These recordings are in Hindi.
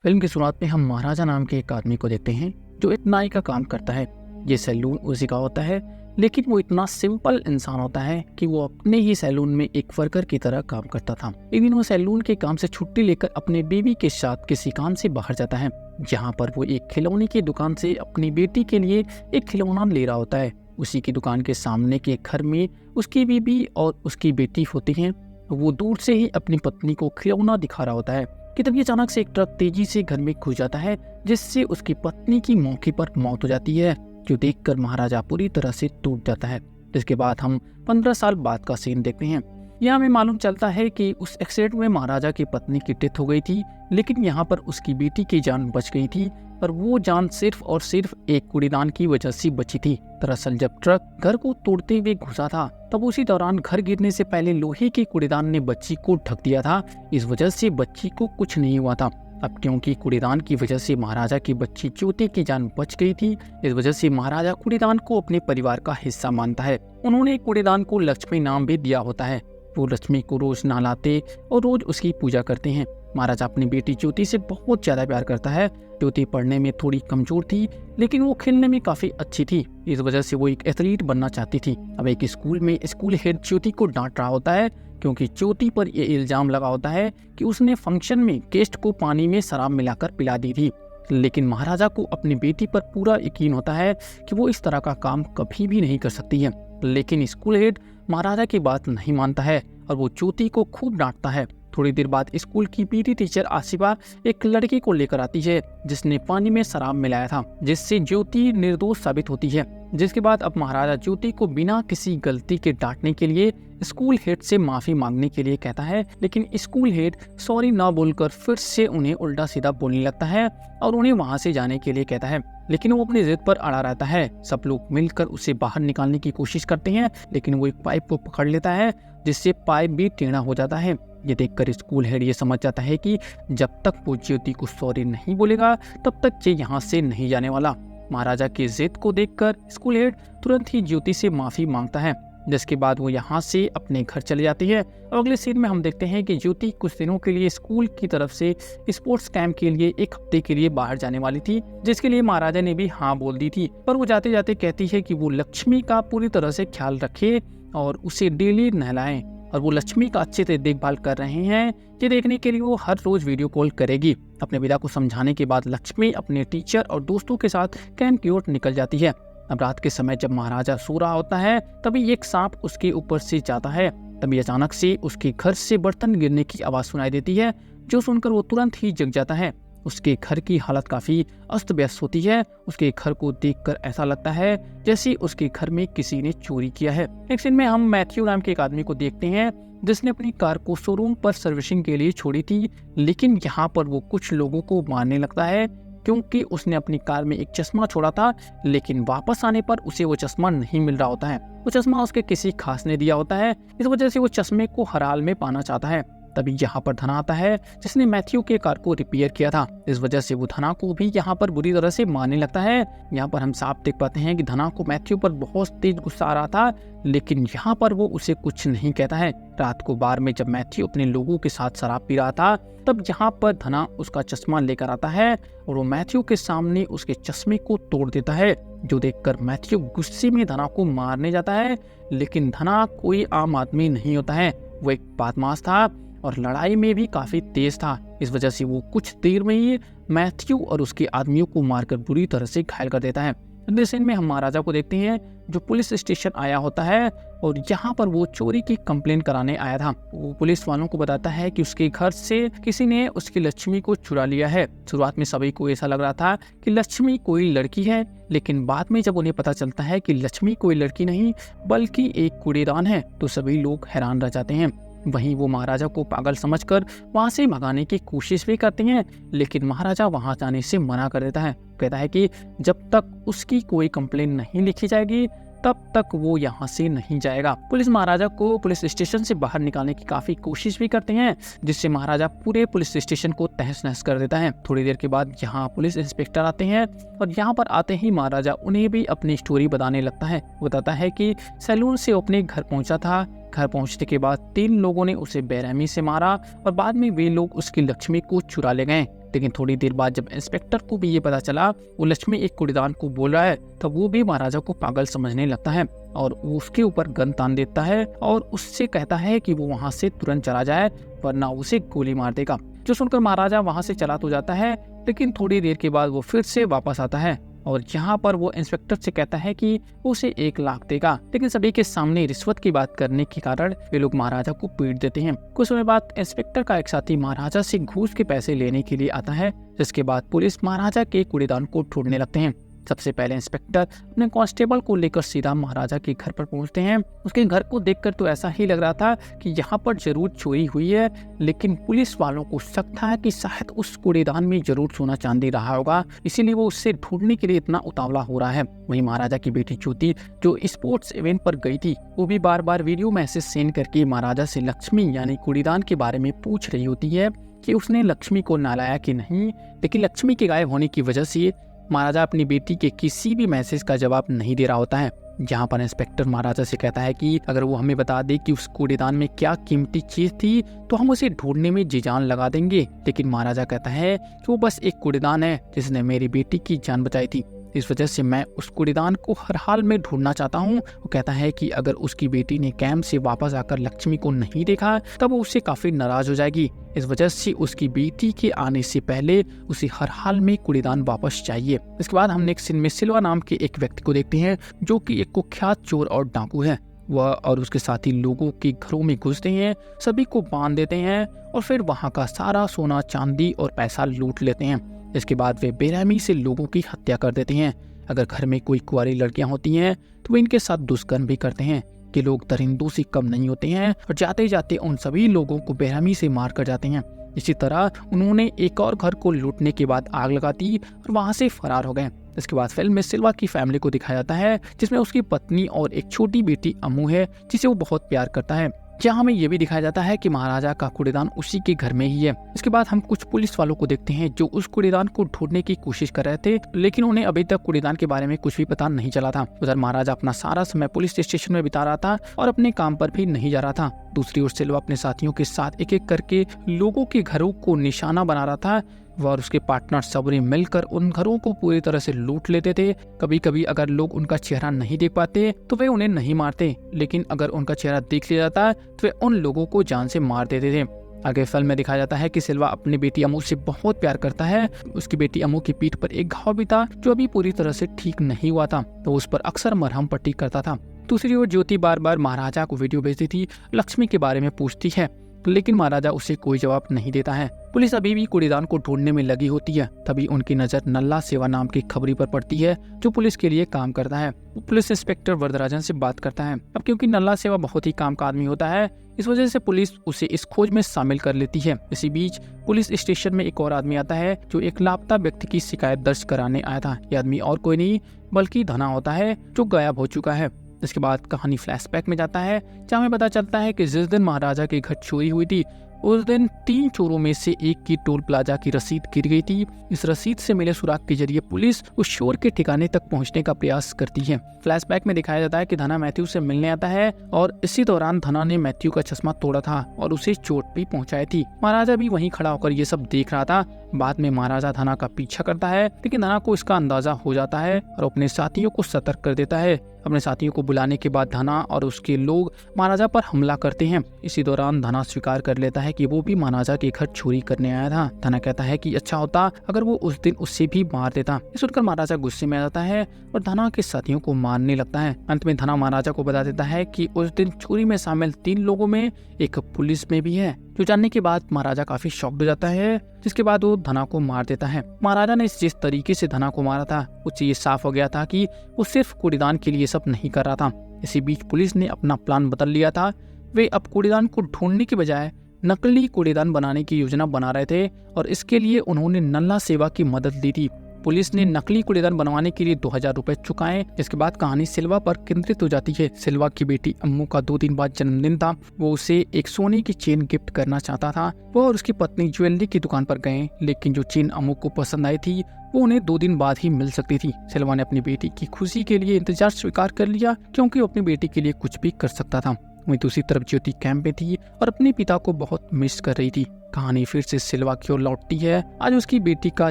फिल्म की शुरुआत में हम महाराजा नाम के एक आदमी को देखते हैं जो एक नाई का काम करता है। ये सैलून उसी का होता है, लेकिन वो इतना सिंपल इंसान होता है कि वो अपने ही सैलून में एक वर्कर की तरह काम करता था। एक दिन वो सैलून के काम से छुट्टी लेकर अपने बेबी के साथ किसी काम से बाहर जाता है, जहाँ पर वो एक खिलौने की दुकान से अपनी बेटी के लिए एक खिलौना ले रहा होता है। उसी की दुकान के सामने के घर में उसकी बीबी और उसकी बेटी होती हैं। वो दूर से ही अपनी पत्नी को खिलौना दिखा रहा होता है कि तभी अचानक से एक ट्रक तेजी से घर में घुस जाता है, जिससे उसकी पत्नी की मौके पर मौत हो जाती है, जो देखकर महाराजा पूरी तरह से टूट जाता है। इसके बाद हम 15 साल बाद का सीन देखते हैं। यहाँ हमें मालूम चलता है कि उस एक्सीडेंट में महाराजा की पत्नी की डेथ हो गई थी, लेकिन यहाँ पर उसकी बेटी की जान बच गई थी, पर वो जान सिर्फ और सिर्फ एक कूड़ेदान की वजह से बची थी। दरअसल जब ट्रक घर को तोड़ते हुए घुसा था, तब उसी दौरान घर गिरने से पहले लोहे के कूड़ेदान ने बच्ची को ढक दिया था। इस वजह से बच्ची को कुछ नहीं हुआ था। अब क्योंकि कूड़ेदान की वजह से महाराजा की बच्ची ज्योति की जान बच गई थी, इस वजह से महाराजा कूड़ेदान को अपने परिवार का हिस्सा मानता है। उन्होंने कूड़ेदान को लक्ष्मी नाम भी दिया होता है। वो लक्ष्मी को रोज नहलाते और रोज उसकी पूजा करते हैं। महाराजा अपनी बेटी ज्योति से बहुत ज्यादा प्यार करता है। ज्योति पढ़ने में थोड़ी कमजोर थी, लेकिन वो खेलने में काफी अच्छी थी। इस वजह से वो एक एथलीट बनना चाहती थी। अब एक स्कूल में स्कूल हेड ज्योति को डांट रहा होता है, क्योंकि ज्योति पर यह इल्जाम लगा होता है कि उसने फंक्शन में गेस्ट को पानी में शराब मिलाकर पिला दी थी। लेकिन महाराजा को अपनी बेटी पर पूरा यकीन होता है कि वो इस तरह का काम कभी भी नहीं कर सकती है। लेकिन स्कूल हेड महाराजा की बात नहीं मानता है और वो ज्योति को खूब डांटता है। थोड़ी देर बाद स्कूल की पीटी टीचर आसिफा एक लड़की को लेकर आती है जिसने पानी में शराब मिलाया था, जिससे ज्योति निर्दोष साबित होती है। जिसके बाद अब महाराजा ज्योति को बिना किसी गलती के डांटने के लिए स्कूल हेड से माफी मांगने के लिए कहता है, लेकिन स्कूल हेड सॉरी ना बोलकर फिर से उन्हें उल्टा सीधा बोलने लगता है और उन्हें वहां से जाने के लिए कहता है। लेकिन वो अपनी जिद पर अड़ा रहता है। सब लोग मिलकर उसे बाहर निकालने की कोशिश करते हैं, लेकिन वो एक पाइप को पकड़ लेता है, जिससे पाइप भी टेढ़ा हो जाता है। ये देखकर स्कूल हेड ये समझ जाता है कि जब तक वो ज्योति को सॉरी नहीं बोलेगा, तब तक ये यहाँ से नहीं जाने वाला। महाराजा की जिद को देखकर स्कूल हेड तुरंत ही ज्योति से माफी मांगता है, जिसके बाद वो यहाँ से अपने घर चले जाती है। और अगले सीन में हम देखते हैं कि ज्योति कुछ दिनों के लिए स्कूल की तरफ से स्पोर्ट्स कैंप के लिए एक हफ्ते के लिए बाहर जाने वाली थी, जिसके लिए महाराजा ने भी हाँ बोल दी थी। पर वो जाते जाते कहती है कि वो लक्ष्मी का पूरी तरह से ख्याल रखे और उसे डेली नहलाएं, और वो लक्ष्मी का अच्छे से देखभाल कर रहे हैं, ये देखने के लिए वो हर रोज वीडियो कॉल करेगी। अपने पिता को समझाने के बाद लक्ष्मी अपने टीचर और दोस्तों के साथ कैंप की ओर निकल जाती है। अब रात के समय जब महाराजा सो रहा होता है, तभी एक सांप उसके ऊपर से जाता है। तभी अचानक से उसके घर से बर्तन गिरने की आवाज सुनाई देती है, जो सुनकर वो तुरंत ही जग जाता है। उसके घर की हालत काफी अस्त व्यस्त होती है। उसके घर को देखकर ऐसा लगता है जैसे उसके घर में किसी ने चोरी किया है। एक सीन में हम मैथ्यू नाम के एक आदमी को देखते हैं, जिसने अपनी कार को शोरूम पर सर्विसिंग के लिए छोड़ी थी, लेकिन यहाँ पर वो कुछ लोगों को मारने लगता है, क्योंकि उसने अपनी कार में एक चश्मा छोड़ा था, लेकिन वापस आने पर उसे वो चश्मा नहीं मिल रहा होता है। वो चश्मा उसके किसी खास ने दिया होता है। इस वजह से वो चश्मे को हराल में पाना चाहता है। तभी यहाँ पर धना आता है, जिसने मैथ्यू के कार को रिपेयर किया था। इस वजह से वो धना को भी यहाँ पर बुरी तरह से मारने लगता है। यहाँ पर हम साफ देख पाते हैं कि धना को मैथ्यू पर बहुत तेज गुस्सा आ रहा था, लेकिन यहाँ पर वो उसे कुछ नहीं कहता है। रात को बार में जब मैथ्यू अपने लोगों के साथ शराब पी रहा था, तब यहाँ पर धना उसका चश्मा लेकर आता है और वो मैथ्यू के सामने उसके चश्मे को तोड़ देता है, जो देखकर मैथ्यू गुस्से में धना को मारने जाता है। लेकिन धना कोई आम आदमी नहीं होता है, वो एक बदमाश था और लड़ाई में भी काफी तेज था। इस वजह से वो कुछ देर में ही मैथ्यू और उसके आदमियों को मारकर बुरी तरह से घायल कर देता है। अगले सीन में हम महाराजा को देखते हैं, जो पुलिस स्टेशन आया होता है और यहाँ पर वो चोरी की कंप्लेन कराने आया था। वो पुलिस वालों को बताता है कि उसके घर से किसी ने उसकी लक्ष्मी को चुरा लिया है। शुरुआत में सभी को ऐसा लग रहा था कि लक्ष्मी कोई लड़की है, लेकिन बाद में जब उन्हें पता चलता है कि लक्ष्मी कोई लड़की नहीं बल्कि एक कूड़ेदान है, तो सभी लोग हैरान रह जाते हैं। वहीं वो महाराजा को पागल समझकर वहां से भगाने की कोशिश भी करते हैं, लेकिन महाराजा वहां जाने से मना कर देता है। कहता है कि जब तक उसकी कोई कंप्लेन नहीं लिखी जाएगी, तब तक वो यहाँ से नहीं जाएगा। पुलिस महाराजा को पुलिस स्टेशन से बाहर निकालने की काफी कोशिश भी करते हैं, जिससे महाराजा पूरे पुलिस स्टेशन को तहस नहस कर देता है। थोड़ी देर के बाद यहाँ पुलिस इंस्पेक्टर आते हैं और यहाँ पर आते ही महाराजा उन्हें भी अपनी स्टोरी बताने लगता है। बताता है कि सैलून से अपने घर पहुंचा था, घर पहुंचने के बाद 3 लोगों ने उसे बेरहमी से मारा और बाद में वे लोग उसकी लक्ष्मी को चुरा ले गए। लेकिन थोड़ी देर बाद जब इंस्पेक्टर को भी ये पता चला वो लक्ष्मी एक कूड़ेदान को बोल रहा है, तब वो भी महाराजा को पागल समझने लगता है और वो उसके ऊपर गन तान देता है और उससे कहता है कि वो वहाँ से तुरंत चला जाए वरना उसे गोली मार देगा। जो सुनकर महाराजा वहाँ से चला तो जाता है, लेकिन थोड़ी देर के बाद वो फिर से वापस आता है और यहाँ पर वो इंस्पेक्टर से कहता है कि वो उसे 1 लाख देगा। लेकिन सभी के सामने रिश्वत की बात करने के कारण वे लोग महाराजा को पीट देते हैं। कुछ समय बाद इंस्पेक्टर का एक साथी महाराजा से घूस के पैसे लेने के लिए आता है, जिसके बाद पुलिस महाराजा के कूड़ेदान को ढूंढने लगते हैं। सबसे पहले इंस्पेक्टर अपने कांस्टेबल को लेकर सीधा महाराजा के घर पर पहुंचते हैं। उसके घर को देखकर तो ऐसा ही लग रहा था कि यहाँ पर जरूर चोरी हुई है, लेकिन पुलिस वालों को शक था कि शायद उस कूड़ेदान में जरूर सोना चांदी रहा होगा, इसीलिए वो उससे ढूंढने के लिए इतना उतावला हो रहा है। वहीं महाराजा की बेटी ज्योति जो स्पोर्ट्स इवेंट पर गई थी, वो भी बार बार वीडियो मैसेज सेंड करके महाराजा से लक्ष्मी यानी कूड़ेदान के बारे में पूछ रही होती है कि उसने लक्ष्मी को ना लाया कि नहीं। लेकिन लक्ष्मी के गायब होने की वजह से महाराजा अपनी बेटी के किसी भी मैसेज का जवाब नहीं दे रहा होता है। जहाँ पर इंस्पेक्टर महाराजा से कहता है कि अगर वो हमें बता दे कि उस कूड़ेदान में क्या कीमती चीज थी तो हम उसे ढूंढने में जी जान लगा देंगे। लेकिन महाराजा कहता है कि वो बस एक कूड़ेदान है जिसने मेरी बेटी की जान बचाई थी, इस वजह से मैं उस कूड़ेदान को हर हाल में ढूंढना चाहता हूँ। वो कहता है कि अगर उसकी बेटी ने कैंप से वापस आकर लक्ष्मी को नहीं देखा तब वो उससे काफी नाराज हो जाएगी। इस वजह से उसकी बेटी के आने से पहले उसे हर हाल में कूड़ेदान वापस चाहिए। इसके बाद हम नेक्स्ट सीन में सिल्वा नाम के एक व्यक्ति को देखते हैं जो कि एक कुख्यात चोर और डाकू है। वह और उसके साथी लोगों के घरों में घुसते हैं, सभी को बांध देते हैं और फिर वहाँ का सारा सोना चांदी और पैसा लूट लेते हैं। इसके बाद वे बेरहमी से लोगों की हत्या कर देते हैं। अगर घर में कोई कुंवारी लड़कियां होती हैं तो वे इनके साथ दुष्कर्म भी करते हैं कि लोग दरिंदों से कम नहीं होते हैं और जाते जाते उन सभी लोगों को बेरहमी से मार कर जाते हैं। इसी तरह उन्होंने एक और घर को लूटने के बाद आग लगा दी और वहां से फरार हो गए। इसके बाद फिल्म में सिल्वा की फैमिली को दिखाया जाता है जिसमें उसकी पत्नी और एक छोटी बेटी अम्मू है जिसे वो बहुत प्यार करता है। जहाँ हमें ये भी दिखाया जाता है कि महाराजा का कूड़ेदान उसी के घर में ही है। इसके बाद हम कुछ पुलिस वालों को देखते हैं जो उस कूड़ेदान को ढूंढने की कोशिश कर रहे थे, लेकिन उन्हें अभी तक कूड़ेदान के बारे में कुछ भी पता नहीं चला था। उधर महाराजा अपना सारा समय पुलिस स्टेशन में बिता रहा था और अपने काम पर भी नहीं जा रहा था। दूसरी ओर सिल्वा अपने साथियों के साथ एक एक करके लोगों के घरों को निशाना बना रहा था। वह और उसके पार्टनर सबरी मिलकर उन घरों को पूरी तरह से लूट लेते थे। कभी कभी अगर लोग उनका चेहरा नहीं देख पाते तो वे उन्हें नहीं मारते, लेकिन अगर उनका चेहरा देख लिया जाता तो वे उन लोगों को जान से मार देते थे। आगे फिल्म में दिखाया जाता है कि सिल्वा अपनी बेटी अमू से बहुत प्यार करता है। उसकी बेटी अमू की पीठ पर एक घाव भी था जो अभी पूरी तरह से ठीक नहीं हुआ था, तो उस पर अक्सर मरहम पट्टी करता था। दूसरी ओर ज्योति बार बार महाराजा को वीडियो भेजती थी, लक्ष्मी के बारे में पूछती है, लेकिन महाराजा उसे कोई जवाब नहीं देता है। पुलिस अभी भी कूड़ेदान को ढूंढने में लगी होती है। तभी उनकी नजर नल्ला सेवा नाम की खबरी पर पड़ती है जो पुलिस के लिए काम करता है। पुलिस इंस्पेक्टर वरदराजन से बात करता है। अब क्योंकि नल्ला सेवा बहुत ही काम का आदमी होता है, इस वजह से पुलिस उसे इस खोज में शामिल कर लेती है। इसी बीच पुलिस स्टेशन में एक और आदमी आता है जो एक लापता व्यक्ति की शिकायत दर्ज कराने आया था। यह आदमी और कोई नहीं बल्कि धना होता है जो गायब हो चुका है। इसके बाद कहानी फ्लैशबैक में जाता है जहाँ हमें पता चलता है कि जिस दिन महाराजा के घर चोरी हुई थी उस दिन 3 चोरों में से एक की टोल प्लाजा की रसीद गिर गई थी। इस रसीद से मिले सुराग के जरिए पुलिस उस चोर के ठिकाने तक पहुंचने का प्रयास करती है। फ्लैशबैक में दिखाया जाता है कि धना मैथ्यू से मिलने आता है और इसी दौरान धना ने मैथ्यू का चश्मा तोड़ा था और उसे चोट भी पहुंचाई थी। महाराजा भी वहीं खड़ा होकर ये सब देख रहा था। बाद में महाराजा धना का पीछा करता है, लेकिन धना को इसका अंदाजा हो जाता है और अपने साथियों को सतर्क कर देता है। अपने साथियों को बुलाने के बाद धना और उसके लोग महाराजा पर हमला करते हैं। इसी दौरान धना स्वीकार कर लेता है कि वो भी महाराजा के घर चोरी करने आया था। धना कहता है कि अच्छा होता अगर वो उस दिन उससे भी मार देता। ये सुनकर महाराजा गुस्से में आ जाता है और धना के साथियों को मारने लगता है। अंत में धना महाराजा को बता देता है कि उस दिन चोरी में शामिल 3 लोगों में एक पुलिस में भी है। जो जानने के बाद महाराजा काफी शॉक्ड हो जाता है, जिसके बाद वो धना को मार देता है। महाराजा ने जिस तरीके से धना को मारा था उससे ये साफ हो गया था कि वो सिर्फ कूड़ेदान के लिए सब नहीं कर रहा था। इसी बीच पुलिस ने अपना प्लान बदल लिया था। वे अब कूड़ेदान को ढूंढने के बजाय नकली कूड़ेदान बनाने की योजना बना रहे थे और इसके लिए उन्होंने नल्ला सेवा की मदद ली थी। पुलिस ने नकली कूड़ेदान बनवाने के लिए 2000 रुपए चुकाए। इसके बाद कहानी सिल्वा पर केंद्रित हो जाती है। सिल्वा की बेटी अम्मू का 2 दिन बाद जन्मदिन था। वो उसे एक सोने की चेन गिफ्ट करना चाहता था। वो और उसकी पत्नी ज्वेलरी की दुकान पर गए, लेकिन जो चेन अम्मू को पसंद आई थी वो उन्हें 2 दिन बाद ही मिल सकती थी। सिल्वा ने अपनी बेटी की खुशी के लिए इंतजार स्वीकार कर लिया क्योंकि वो अपनी बेटी के लिए कुछ भी कर सकता था। वहीं दूसरी तरफ ज्योति कैंप में थी और अपने पिता को बहुत मिस कर रही थी। कहानी फिर से सिल्वा की ओर लौटती है। आज उसकी बेटी का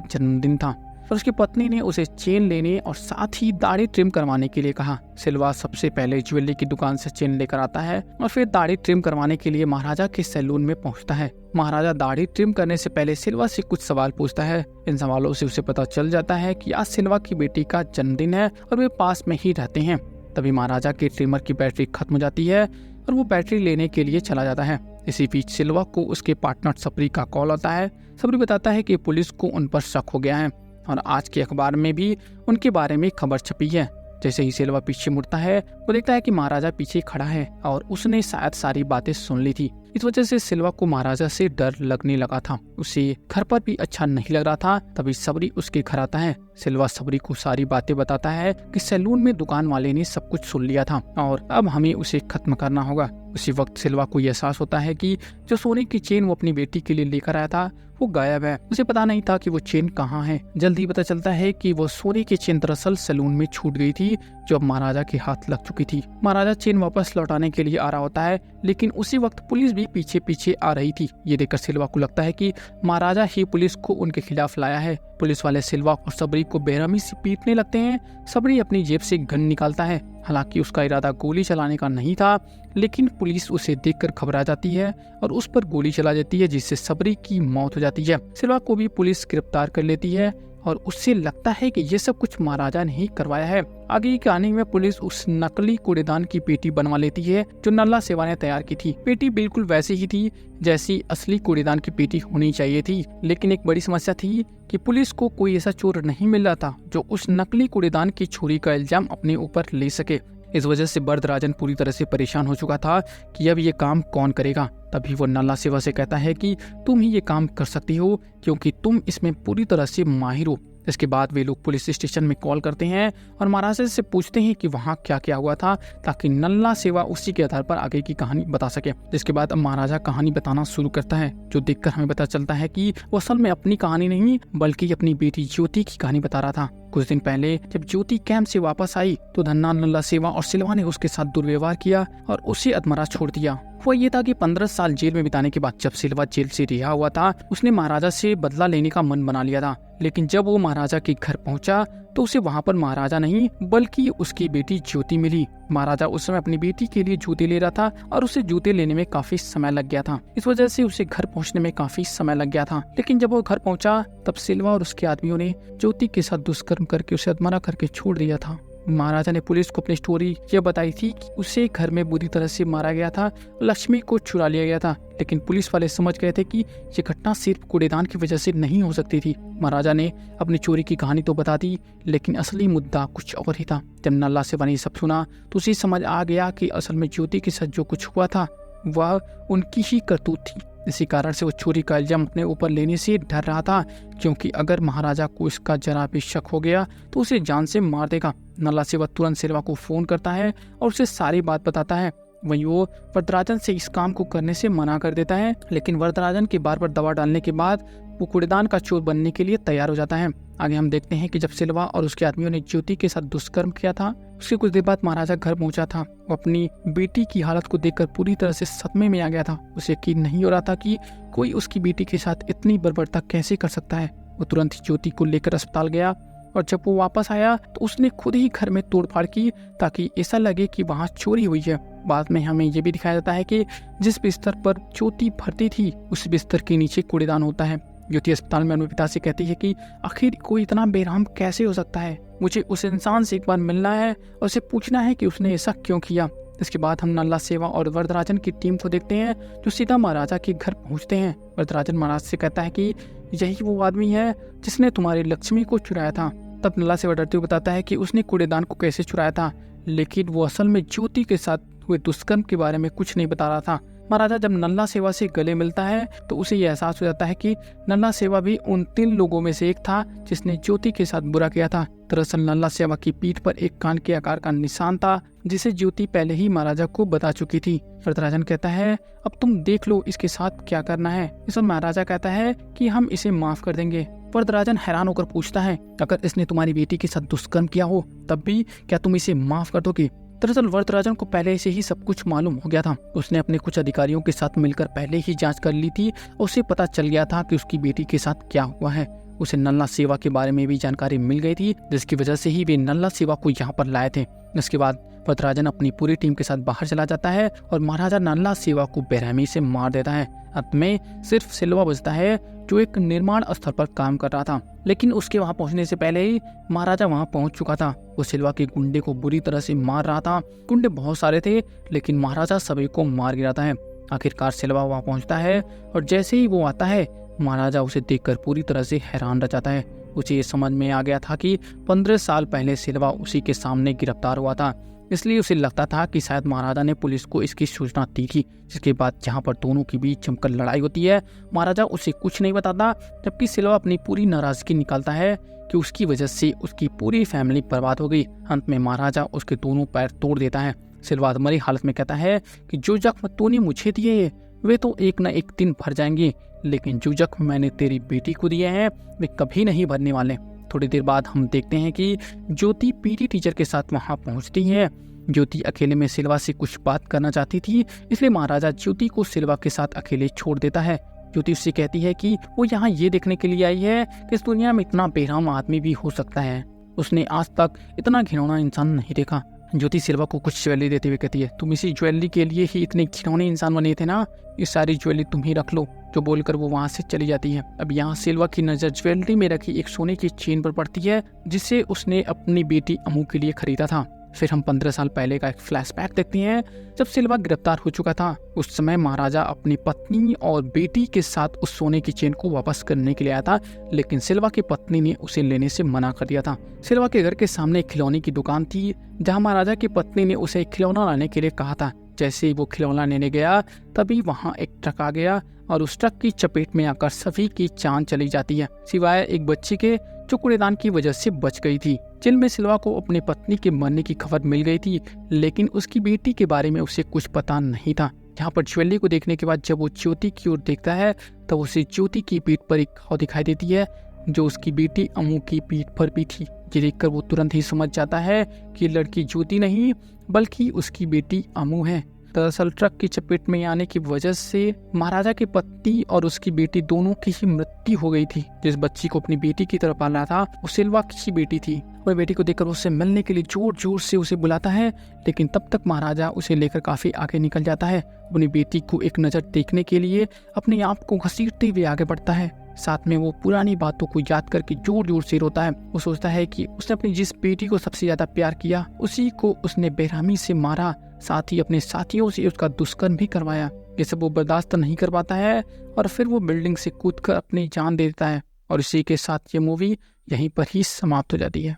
जन्मदिन था और उसकी पत्नी ने उसे चेन लेने और साथ ही दाढ़ी ट्रिम करवाने के लिए कहा। सिल्वा सबसे पहले ज्वेलरी की दुकान से चेन लेकर आता है और फिर दाढ़ी ट्रिम करवाने के लिए महाराजा के सैलून में पहुंचता है। महाराजा दाढ़ी ट्रिम करने से पहले सिल्वा से कुछ सवाल पूछता है। इन सवालों से उसे पता चल जाता है कि आज सिल्वा की बेटी का जन्मदिन है और वे पास में ही रहते हैं। तभी महाराजा के ट्रिमर की बैटरी खत्म हो जाती है और वो बैटरी लेने के लिए चला जाता है। इसी बीच सिल्वा को उसके पार्टनर सबरी का कॉल आता है। सबरी बताता है कि पुलिस को उन पर शक हो गया है और आज के अखबार में भी उनके बारे में खबर छपी है। जैसे ही सिल्वा पीछे मुड़ता है वो देखता है कि महाराजा पीछे खड़ा है और उसने शायद सारी बातें सुन ली थी। इस वजह से सिल्वा को महाराजा से डर लगने लगा था। उसे घर पर भी अच्छा नहीं लग रहा था। तभी सबरी उसके घर आता है। सिल्वा सबरी को सारी बातें बताता है कि सैलून में दुकान वाले ने सब कुछ सुन लिया था और अब हमें उसे खत्म करना होगा। उसी वक्त सिल्वा को यह एहसास होता है कि जो सोने की चेन वो अपनी बेटी के लिए लेकर आया था वो गायब है। उसे पता नहीं था कि वो चेन कहाँ है। जल्दी पता चलता है कि वो सोने की चेन दरअसल सैलून में छूट गई थी जो अब महाराजा के हाथ लग चुकी थी। महाराजा चेन वापस लौटाने के लिए आ रहा होता है, लेकिन उसी वक्त पुलिस भी पीछे पीछे आ रही थी। ये देखकर सिल्वा को लगता है कि महाराजा ही पुलिस को उनके खिलाफ लाया है। पुलिस वाले सिल्वा और सबरी को बेरहमी से पीटने लगते हैं। सबरी अपनी जेब से गन निकालता है। हालांकि उसका इरादा गोली चलाने का नहीं था, लेकिन पुलिस उसे देखकर घबरा जाती है और उस पर गोली चला देती है, जिससे सबरी की मौत हो जाती है। सिल्वा को भी पुलिस गिरफ्तार कर लेती है और उससे लगता है कि ये सब कुछ महाराजा ने ही करवाया है। आगे की कहानी में पुलिस उस नकली कूड़ेदान की पेटी बनवा लेती है जो नल्ला सेवा ने तैयार की थी। पेटी बिल्कुल वैसी ही थी जैसी असली कूड़ेदान की पेटी होनी चाहिए थी, लेकिन एक बड़ी समस्या थी कि पुलिस को कोई ऐसा चोर नहीं मिल रहा था जो उस नकली कूड़ेदान की चोरी का इल्जाम अपने ऊपर ले सके। इस वजह से वरदराजन पूरी तरह से परेशान हो चुका था कि अब ये काम कौन करेगा। तभी वो नल्ला सेवा से कहता है कि तुम ही ये काम कर सकती हो क्योंकि तुम इसमें पूरी तरह से माहिर हो। इसके बाद वे लोग पुलिस स्टेशन में कॉल करते हैं और महाराजा से पूछते हैं कि वहाँ क्या क्या हुआ था, ताकि नल्ला सेवा उसी के आधार पर आगे की कहानी बता सके। जिसके बाद अब महाराजा कहानी बताना शुरू करता है, जो देखकर हमें पता चलता है कि वो असल में अपनी कहानी नहीं बल्कि अपनी बेटी ज्योति की कहानी बता रहा था। कुछ दिन पहले जब ज्योति कैंप से वापस आई तो धन्ना नल्ला सेवा और सिल्वा ने उसके साथ दुर्व्यवहार किया और उसे अधमरा छोड़ दिया। वो ये था कि 15 साल जेल में बिताने के बाद जब सिल्वा जेल से रिहा हुआ था, उसने महाराजा से बदला लेने का मन बना लिया था। लेकिन जब वो महाराजा के घर पहुंचा तो उसे वहां पर महाराजा नहीं बल्कि उसकी बेटी ज्योति मिली। महाराजा उस समय अपनी बेटी के लिए जूते ले रहा था और उसे जूते लेने में काफी समय लग गया था। इस वजह से उसे घर पहुंचने में काफी समय लग गया था। लेकिन जब वो घर पहुंचा तब सिल्वा और उसके आदमियों ने ज्योति के साथ दुष्कर्म करके उसे अधमरा करके छोड़ दिया था। महाराजा ने पुलिस को अपनी स्टोरी यह बताई थी कि उसे घर में बुरी तरह से मारा गया था, लक्ष्मी को चुरा लिया गया था। लेकिन पुलिस वाले समझ गए थे कि ये घटना सिर्फ कूड़ेदान की वजह से नहीं हो सकती थी। महाराजा ने अपनी चोरी की कहानी तो बता दी, लेकिन असली मुद्दा कुछ और ही था। जब नल्ला सेवा ने सब सुना तो उसे समझ आ गया कि असल में ज्योति के साथ जो कुछ हुआ था वह उनकी ही करतूत थी। इसी कारण से वो चोरी का इल्जाम अपने ऊपर लेने से डर रहा था, क्योंकि अगर महाराजा को इसका जरा भी शक हो गया तो उसे जान से मार देगा। नल्ला सेवा तुरंत सिल्वा को फोन करता है और उसे सारी बात बताता है। वहीं वो वरदराजन से इस काम को करने से मना कर देता है, लेकिन वरदराजन के बार बार दबाव डालने के बाद वो कूड़ेदान का चोर बनने के लिए तैयार हो जाता है। आगे हम देखते हैं कि जब सिल्वा और उसके आदमियों ने ज्योति के साथ दुष्कर्म किया था, उसके कुछ देर बाद महाराजा घर पहुंचा था। वो अपनी बेटी की हालत को देखकर पूरी तरह से सदमे में आ गया था। उसे यकीन नहीं हो रहा था कि कोई उसकी बेटी के साथ इतनी बर्बरता कैसे कर सकता है। वो तुरंत ही ज्योति को लेकर अस्पताल गया और जब वो वापस आया तो उसने खुद ही घर में तोड़फाड़ की ताकि ऐसा लगे कि वहाँ चोरी हुई है। बाद में हमें ये भी दिखाया जाता है कि जिस बिस्तर पर ज्योति भर्ती थी उस बिस्तर के नीचे कूड़ेदान होता है। ज्योति अस्पताल में अपने पिता से कहती है कि आखिर कोई इतना बेरहम कैसे हो सकता है, मुझे उस इंसान से एक बार मिलना है और उसे पूछना है कि उसने ऐसा क्यों किया। इसके बाद हम नल्ला सेवा और वरदराजन की टीम को देखते हैं जो सीधा महाराजा के घर पहुंचते हैं। वरदराजन महाराज से कहता है कि यही वो आदमी है जिसने तुम्हारी लक्ष्मी को चुराया था। तब नल्ला सेवा डरते हुए बताता है कि उसने कूड़ेदान को कैसे चुराया था, लेकिन वो असल में ज्योति के साथ हुए दुष्कर्म के बारे में कुछ नहीं बता रहा था। महाराजा जब नल्ला सेवा से गले मिलता है तो उसे यह एहसास हो जाता है कि नल्ला सेवा भी उन 3 लोगों में से एक था जिसने ज्योति के साथ बुरा किया था। दरअसल नल्ला सेवा की पीठ पर एक कान के आकार का निशान था जिसे ज्योति पहले ही महाराजा को बता चुकी थी। वरदराजन कहता है अब तुम देख लो इसके साथ क्या करना है। इस पर महाराजा कहता है कि हम इसे माफ कर देंगे। वरदराजन हैरान होकर पूछता है अगर इसने तुम्हारी बेटी के साथ दुष्कर्म किया हो तब भी क्या तुम इसे माफ कर दोगे। दरअसल वरदराजन को पहले से ही सब कुछ मालूम हो गया था। उसने अपने कुछ अधिकारियों के साथ मिलकर पहले ही जांच कर ली थी। उसे पता चल गया था कि उसकी बेटी के साथ क्या हुआ है। उसे नल्ला सेवा के बारे में भी जानकारी मिल गई थी, जिसकी वजह से ही वे नल्ला सेवा को यहाँ पर लाए थे। इसके बाद वरदराजन अपनी पूरी टीम के साथ बाहर चला जाता है और महाराजा नल्ला सेवा को बेरहमी से मार देता है। अंत में सिर्फ सिल्वा बचता है, जो एक निर्माण स्थल पर काम कर रहा था। लेकिन उसके वहां पहुंचने से पहले ही महाराजा वहां पहुंच चुका था। वो सिल्वा के गुंडे को बुरी तरह से मार रहा था। गुंडे बहुत सारे थे, लेकिन महाराजा सभी को मार गिराता है। आखिरकार सिल्वा वहां पहुंचता है और जैसे ही वो आता है, महाराजा उसे देखकर पूरी तरह से हैरान रह जाता है। उसे ये समझ में आ गया था कि 15 साल पहले सिल्वा उसी के सामने गिरफ्तार हुआ था, इसलिए उसे लगता था कि शायद महाराजा ने पुलिस को इसकी सूचना दी थी। जिसके बाद जहां पर दोनों के बीच जमकर लड़ाई होती है, महाराजा उसे कुछ नहीं बताता, जबकि सिल्वा अपनी पूरी नाराजगी निकालता है कि उसकी वजह से उसकी पूरी फैमिली बर्बाद हो गई। अंत में महाराजा उसके दोनों पैर तोड़ देता है। सिल्वा मरी हालत में कहता है कि जो जख्म तूने मुझे दिए वे तो एक न एक दिन भर जाएंगे, लेकिन जो जख्म मैंने तेरी बेटी को दिए हैं वे कभी नहीं भरने वाले। थोड़ी देर बाद हम देखते हैं कि ज्योति पीटी टीचर के साथ वहां पहुंचती है। ज्योति अकेले में सिल्वा से कुछ बात करना चाहती थी, इसलिए महाराजा ज्योति को सिल्वा के साथ अकेले छोड़ देता है। ज्योति उससे कहती है कि वो यहाँ ये देखने के लिए आई है कि इस दुनिया में इतना बेरहम आदमी भी हो सकता है। उसने आज तक इतना घिनौना इंसान नहीं देखा। ज्योति सिल्वा को कुछ ज्वेलरी देते हुए कहती है, तुम इसी ज्वेलरी के लिए ही इतने घिनौने इंसान बने थे ना, ये सारी ज्वेलरी तुम ही रख लो। जो बोलकर वो वहां से चली जाती है। अब यहाँ सिल्वा की नजर ज्वेलरी में रखी एक सोने की चेन पर पड़ती है, जिसे उसने अपनी बेटी अमू के लिए खरीदा था। फिर हम 15 साल पहले का एक फ्लैशबैक देखते हैं, जब सिल्वा गिरफ्तार हो चुका था। उस समय महाराजा अपनी पत्नी और बेटी के साथ उस सोने की चेन को वापस करने के लिए आया था, लेकिन सिल्वा की पत्नी ने उसे लेने से मना कर दिया था। सिल्वा के घर के सामने एक खिलौने की दुकान थी, जहाँ महाराजा की पत्नी ने उसे खिलौना लाने के लिए कहा था। जैसे ही वो खिलौना लेने गया, तभी वहाँ एक ट्रक आ गया और उस ट्रक की चपेट में आकर सभी की जान चली जाती है, सिवाय एक बच्ची के, जो कूड़ेदान की वजह से बच गई थी। जेल में सिल्वा को अपनी पत्नी के मरने की खबर मिल गई थी, लेकिन उसकी बेटी के बारे में उसे कुछ पता नहीं था। यहाँ पर ज्वेलरी को देखने के बाद जब वो ज्योति की ओर देखता है, तो उसे ज्योति की पीठ पर एक घाव दिखाई देती है, जो उसकी बेटी अमू की पीठ पर भी थी। ये देखकर वो तुरंत ही समझ जाता है कि लड़की ज्योति नहीं, बल्कि उसकी बेटी अमू है। दरअसल ट्रक की चपेट में आने की वजह से महाराजा की पत्नी और उसकी बेटी दोनों की ही मृत्यु हो गई थी। जिस बच्ची को अपनी बेटी की तरह पाला था, वो सिल्वा की ही बेटी थी। वह बेटी को देखकर उससे मिलने के लिए जोर जोर से उसे बुलाता है, लेकिन तब तक महाराजा उसे लेकर काफी आगे निकल जाता है। अपनी बेटी को एक नजर देखने के लिए अपने आप को घसीटते हुए आगे बढ़ता है। साथ में वो पुरानी बातों को याद करके जोर जोर से रोता है। वो सोचता है कि उसने अपनी जिस बेटी को सबसे ज्यादा प्यार किया, उसी को उसने बेरहमी से मारा, साथ ही अपने साथियों से उसका दुष्कर्म भी करवाया। ये सब वो बर्दाश्त नहीं कर पाता है और फिर वो बिल्डिंग से कूदकर अपनी जान दे देता है। और इसी के साथ ये मूवी यहीं पर ही समाप्त हो जाती है।